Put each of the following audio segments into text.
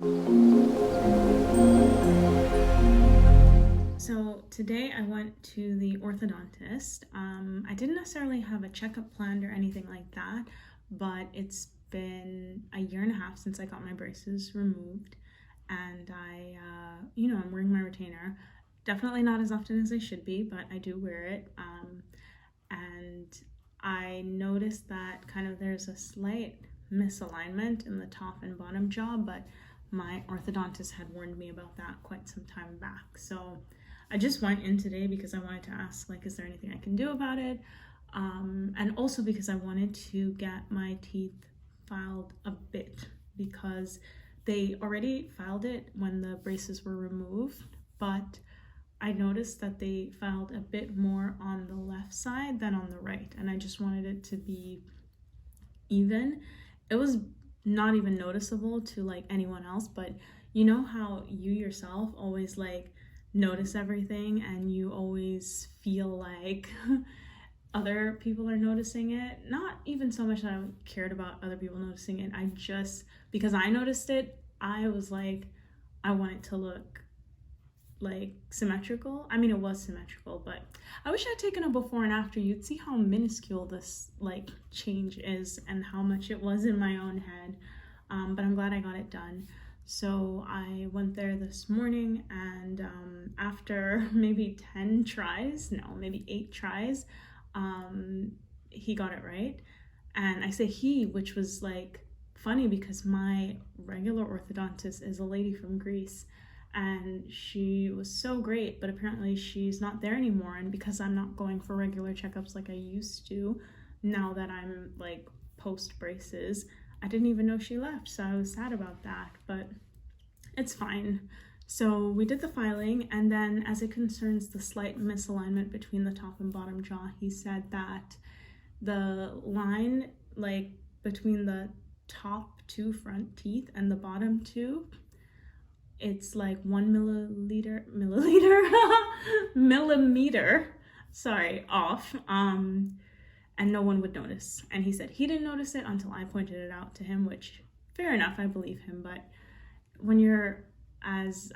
So today I went to the orthodontist. I didn't necessarily have a checkup planned or anything like that, but it's been a year and a half since I got my braces removed, and I'm wearing my retainer. Definitely not as often as I should be, but I do wear it. And I noticed that kind of there's a slight misalignment in the top and bottom jaw, but my orthodontist had warned me about that quite some time back. So I just went in today because I wanted to ask, like, is there anything I can do about it? And also because I wanted to get my teeth filed a bit because they already filed it when the braces were removed, but I noticed that they filed a bit more on the left side than on the right, and I just wanted it to be even. It was not even noticeable to like anyone else, but you know how you yourself always like notice everything and you always feel like other people are noticing it. Not even so much that I cared about other people noticing it. I just, because I noticed it, I was like, I want it to look like symmetrical. I mean, it was symmetrical, but I wish I had taken a before and after. You'd see how minuscule this like change is and how much it was in my own head. But I'm glad I got it done. So I went there this morning, and after maybe 10 tries, no, maybe 8 tries, he got it right. And I say he, which was like funny because my regular orthodontist is a lady from Greece, and she was so great, but apparently she's not there anymore. And because I'm not going for regular checkups like I used to, now that I'm like post braces, I didn't even know she left, so I was sad about that, but it's fine. So we did the filing, and then as it concerns the slight misalignment between the top and bottom jaw, he said that the line like between the top 2 front teeth and the bottom 2, it's like 1 millimeter, sorry, off, and no one would notice. And he said he didn't notice it until I pointed it out to him, which, fair enough, I believe him. But when you're as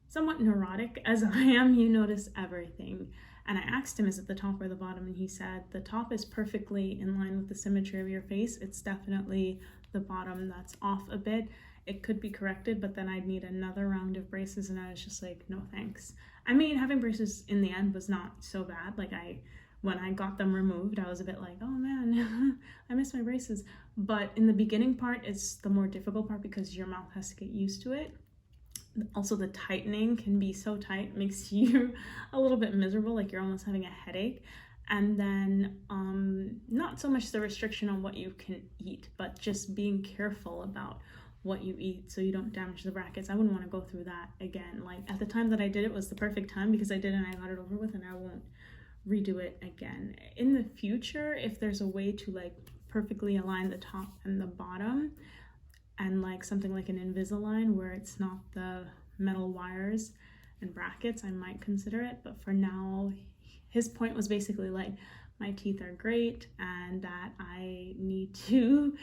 somewhat neurotic as I am, you notice everything. And I asked him, is it the top or the bottom? And he said, the top is perfectly in line with the symmetry of your face. It's definitely the bottom that's off a bit. It could be corrected, but then I'd need another round of braces, and I was just like, no thanks. I mean, having braces in the end was not so bad. Like, when I got them removed, I was a bit like, oh man, I miss my braces. But in the beginning part, it's the more difficult part because your mouth has to get used to it. Also, the tightening can be so tight, makes you a little bit miserable, like you're almost having a headache. And then not so much the restriction on what you can eat, but just being careful about what you eat so you don't damage the brackets. I wouldn't want to go through that again. Like, at the time that I did it was the perfect time because I did it and I got it over with, and I won't redo it again. In the future, if there's a way to like perfectly align the top and the bottom, and like something like an Invisalign where it's not the metal wires and brackets, I might consider it. But for now, his point was basically like, my teeth are great and that I need to,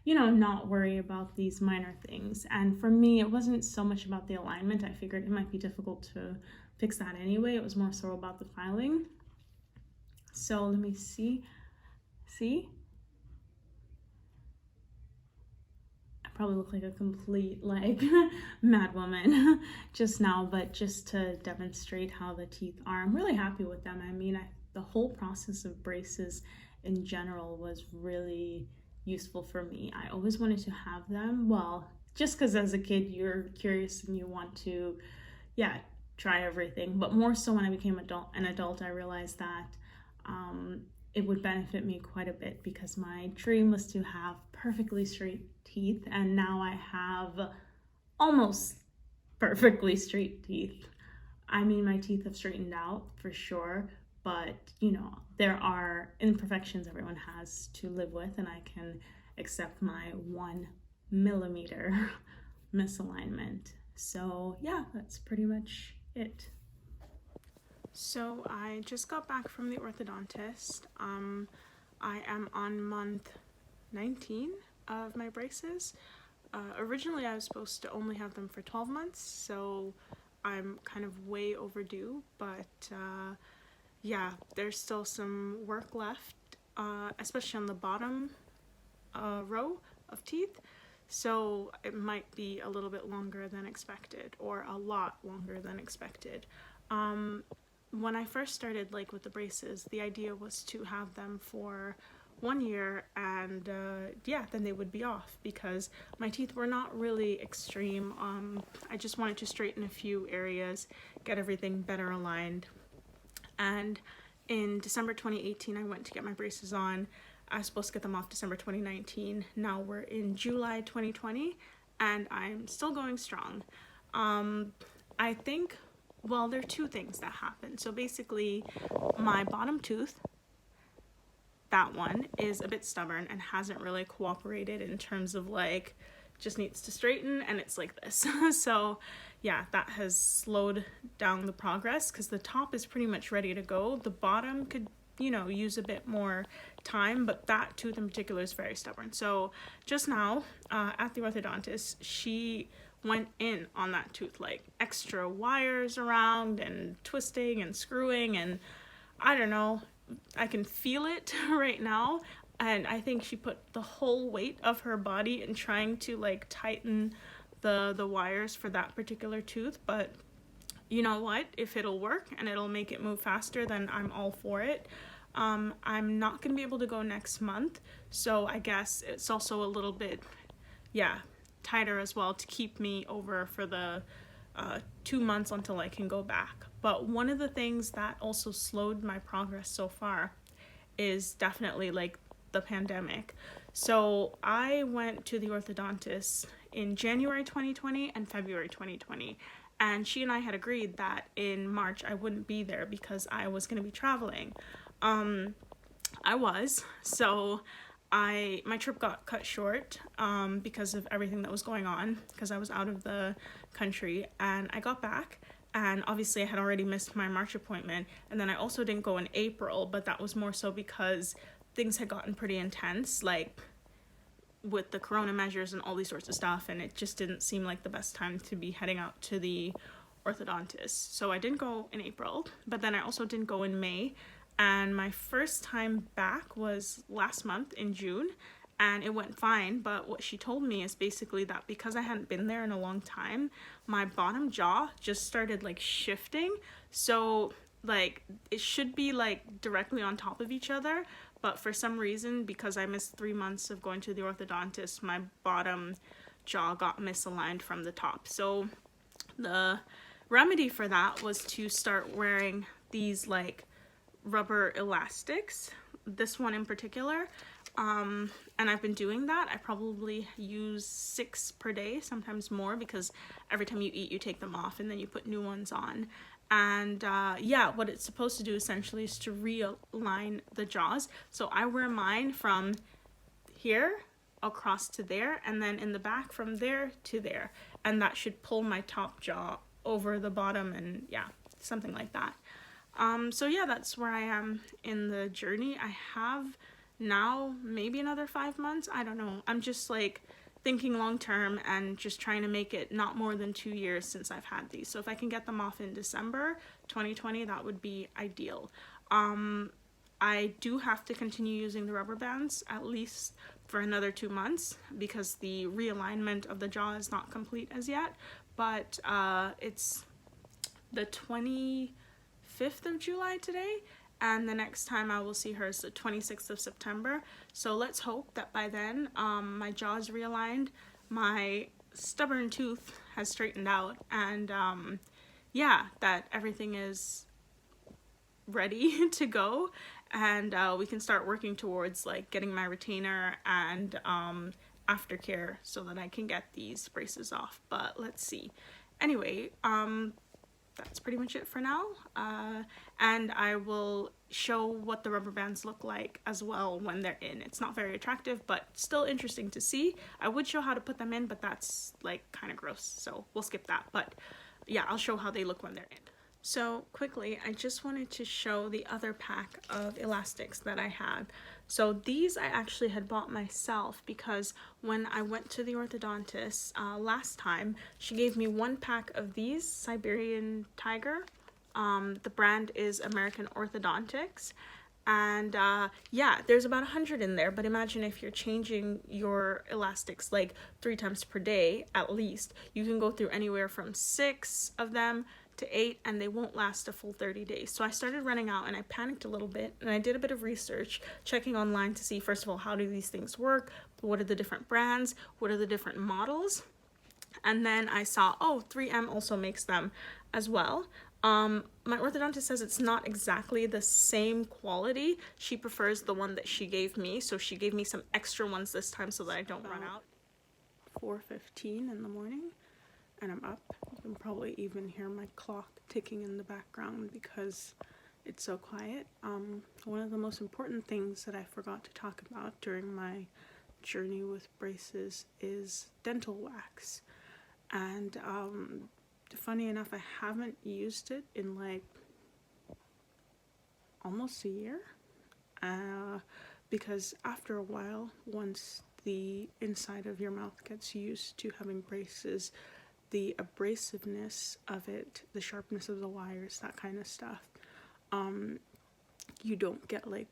not worry about these minor things. And for me, it wasn't so much about the alignment. I figured it might be difficult to fix that anyway. It was more so about the filing. So let me see. Probably look like a complete like mad woman just now, but just to demonstrate how the teeth are, I'm really happy with them. I mean, the whole process of braces in general was really useful for me. I always wanted to have them, well, just because as a kid you're curious and you want to, yeah, try everything, but more so when I became an adult, I realized that it would benefit me quite a bit because my dream was to have perfectly straight teeth, and now I have almost perfectly straight teeth. I mean, my teeth have straightened out for sure, but there are imperfections everyone has to live with, and I can accept my 1 millimeter misalignment. So yeah, that's pretty much it. So I just got back from the orthodontist. I am on month 19 of my braces. Originally I was supposed to only have them for 12 months, so I'm kind of way overdue, but yeah, there's still some work left, especially on the bottom row of teeth, so it might be a little bit longer than expected, or a lot longer than expected. When I first started like with the braces, the idea was to have them for 1 year, and yeah, then they would be off because my teeth were not really extreme. I just wanted to straighten a few areas, get everything better aligned. And in December 2018 I went to get my braces on. I was supposed to get them off December 2019. Now we're in July 2020 and I'm still going strong. I think, well, there are two things that happen. So basically my bottom tooth, that one, is a bit stubborn and hasn't really cooperated in terms of like just needs to straighten, and it's like this. So yeah, that has slowed down the progress because the top is pretty much ready to go. The bottom could, you know, use a bit more time, but that tooth in particular is very stubborn. So just now at the orthodontist, she went in on that tooth, like extra wires around and twisting and screwing, and I don't know, I can feel it right now. And I think she put the whole weight of her body in trying to like tighten the wires for that particular tooth. But you know what, if it'll work and it'll make it move faster, then I'm all for it. I'm not gonna be able to go next month, so I guess it's also a little bit, yeah, tighter as well to keep me over for the 2 months until I can go back. But one of the things that also slowed my progress so far is definitely like the pandemic. So I went to the orthodontist in January 2020 and February 2020, and she and I had agreed that in March I wouldn't be there because I was going to be traveling. I was, so my trip got cut short because of everything that was going on, because I was out of the country, and I got back, and obviously I had already missed my March appointment, and then I also didn't go in April, but that was more so because things had gotten pretty intense, like with the corona measures and all these sorts of stuff, and it just didn't seem like the best time to be heading out to the orthodontist. So I didn't go in April, but then I also didn't go in May, and my first time back was last month in June, and it went fine. But what she told me is basically that because I hadn't been there in a long time, my bottom jaw just started like shifting. So like it should be like directly on top of each other, but for some reason, because I missed 3 months of going to the orthodontist, my bottom jaw got misaligned from the top. So the remedy for that was to start wearing these like rubber elastics, this one in particular, and I've been doing that. I probably use 6 per day, sometimes more, because every time you eat you take them off and then you put new ones on. And yeah, what it's supposed to do essentially is to realign the jaws. So I wear mine from here across to there, and then in the back from there to there, and that should pull my top jaw over the bottom, and yeah, something like that. So yeah, that's where I am in the journey. I have now maybe another 5 months, I don't know. I'm just like thinking long term and just trying to make it not more than 2 years since I've had these. So if I can get them off in December 2020, that would be ideal. I do have to continue using the rubber bands at least for another 2 months because the realignment of the jaw is not complete as yet, but it's the 25th of July today, and the next time I will see her is the 26th of September. So let's hope that by then my jaw is realigned, my stubborn tooth has straightened out, and yeah, that everything is ready to go, and we can start working towards like getting my retainer and aftercare so that I can get these braces off. But let's see. Anyway, that's pretty much it for now, and I will show what the rubber bands look like as well when they're in. It's not very attractive, but still interesting to see. I would show how to put them in, but that's like kind of gross, so we'll skip that. But yeah, I'll show how they look when they're in. So quickly, I just wanted to show the other pack of elastics that I had. So these I actually had bought myself because when I went to the orthodontist last time, she gave me one pack of these Siberian Tiger. The brand is American Orthodontics. And yeah, there's about 100 in there, but imagine if you're changing your elastics like 3 times per day at least. You can go through anywhere from 6 of them to 8, and they won't last a full 30 days. So I started running out and I panicked a little bit, and I did a bit of research, checking online to see, first of all, how do these things work? What are the different brands? What are the different models? And then I saw, oh, 3M also makes them as well. My orthodontist says it's not exactly the same quality. She prefers the one that she gave me, so she gave me some extra ones this time so that I don't run out. 4:15 in the morning, and I'm up. You can probably even hear my clock ticking in the background because it's so quiet. One of the most important things that I forgot to talk about during my journey with braces is dental wax. And funny enough, I haven't used it in like almost a year, because after a while, once the inside of your mouth gets used to having braces, the abrasiveness of it, the sharpness of the wires, that kind of stuff, you don't get like,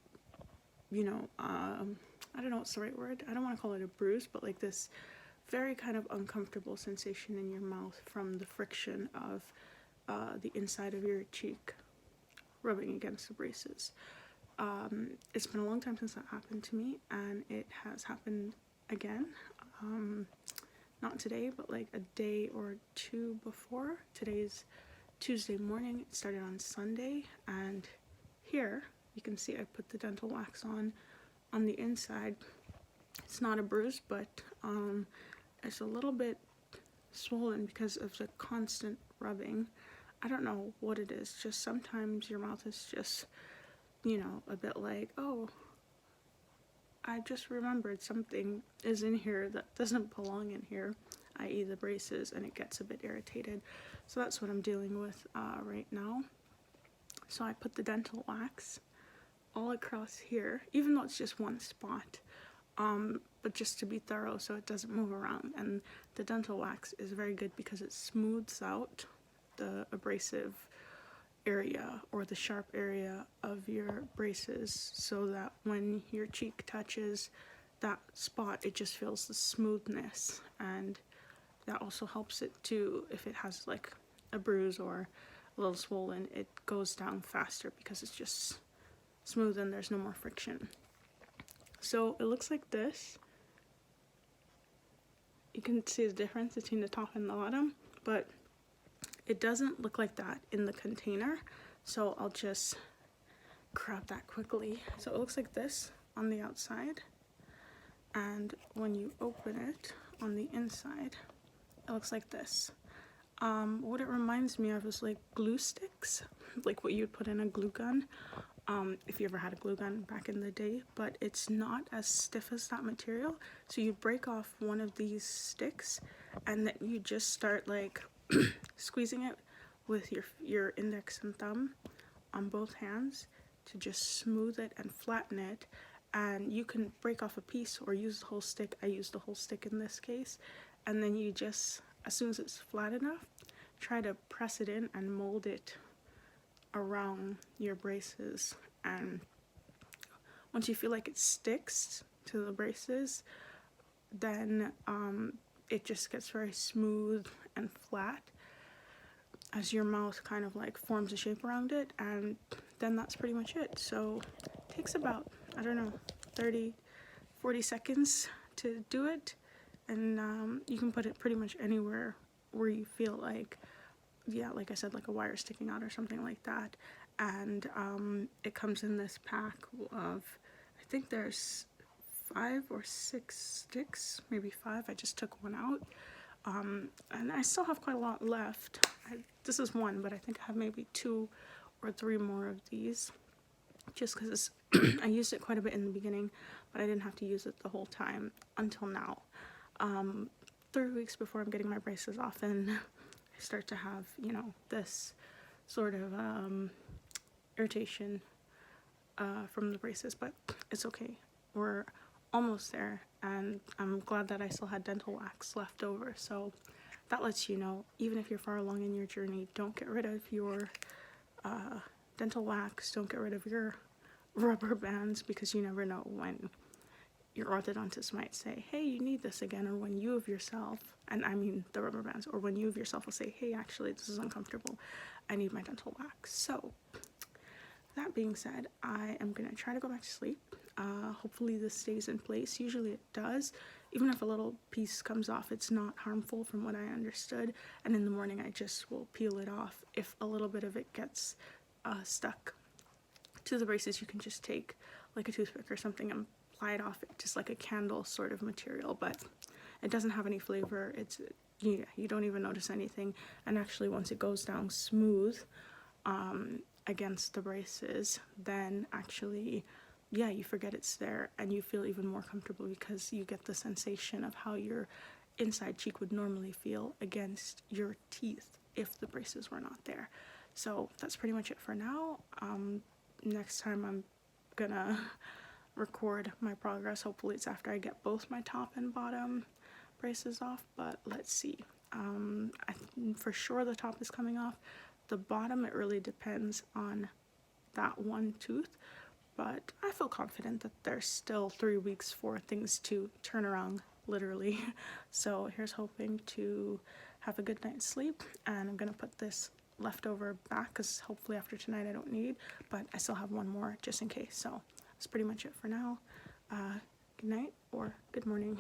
I don't know what's the right word. I don't want to call it a bruise, but like this very kind of uncomfortable sensation in your mouth from the friction of the inside of your cheek rubbing against the braces. It's been a long time since that happened to me, and it has happened again. Not today, but like a day or two before. Today's Tuesday morning. It started on Sunday, and here you can see I put the dental wax on the inside. It's not a bruise, but it's a little bit swollen because of the constant rubbing. I don't know what it is, just sometimes your mouth is just, a bit like, oh, I just remembered something is in here that doesn't belong in here, i.e. the braces, and it gets a bit irritated. So that's what I'm dealing with right now. So I put the dental wax all across here, even though it's just one spot, but just to be thorough so it doesn't move around. And the dental wax is very good because it smooths out the abrasive area or the sharp area of your braces, so that when your cheek touches that spot, it just feels the smoothness. And that also helps it to, if it has like a bruise or a little swollen, it goes down faster because it's just smooth and there's no more friction. So it looks like this. You can see the difference between the top and the bottom, but it doesn't look like that in the container. So I'll just grab that quickly. So it looks like this on the outside, and when you open it on the inside, it looks like this. What it reminds me of is like glue sticks, like what you'd put in a glue gun, if you ever had a glue gun back in the day, but it's not as stiff as that material. So you break off one of these sticks, and then you just start like squeezing it with your index and thumb on both hands to just smooth it and flatten it. And you can break off a piece or use the whole stick. I used the whole stick in this case. And then you just, as soon as it's flat enough, try to press it in and mold it around your braces. And once you feel like it sticks to the braces, then it just gets very smooth and flat as your mouth kind of like forms a shape around it, and then that's pretty much it. So it takes about, I don't know, 30-40 seconds to do it, and you can put it pretty much anywhere where you feel like, yeah, like I said, like a wire sticking out or something like that. And it comes in this pack of, I think there's 5 or 6 sticks, maybe 5. I just took one out. And I still have quite a lot left. This is one, but I think I have maybe 2 or 3 more of these, just because I used it quite a bit in the beginning, but I didn't have to use it the whole time until now. 3 weeks before I'm getting my braces off, and I start to have, this sort of irritation from the braces, but it's okay. We're almost there, and I'm glad that I still had dental wax left over. So that lets you know, even if you're far along in your journey, don't get rid of your dental wax, don't get rid of your rubber bands, because you never know when your orthodontist might say, hey, you need this again, or when you of yourself, and I mean the rubber bands, or when you of yourself will say, hey, actually this is uncomfortable, I need my dental wax. So that being said, I am gonna try to go back to sleep. Hopefully this stays in place. Usually it does. Even if a little piece comes off, it's not harmful from what I understood. And in the morning I just will peel it off. If a little bit of it gets stuck to the braces, you can just take like a toothpick or something and apply it off, just like a candle sort of material, but it doesn't have any flavor. It's, yeah, you don't even notice anything. And actually once it goes down smooth against the braces, then actually, yeah, you forget it's there and you feel even more comfortable, because you get the sensation of how your inside cheek would normally feel against your teeth if the braces were not there. So that's pretty much it for now. Next time I'm gonna record my progress. Hopefully it's after I get both my top and bottom braces off, but let's see. For sure the top is coming off. The bottom, it really depends on that one tooth, but I feel confident that there's still 3 weeks for things to turn around, literally. So here's hoping to have a good night's sleep, and I'm gonna put this leftover back because hopefully after tonight I don't need, but I still have one more just in case. So that's pretty much it for now. Good night or good morning.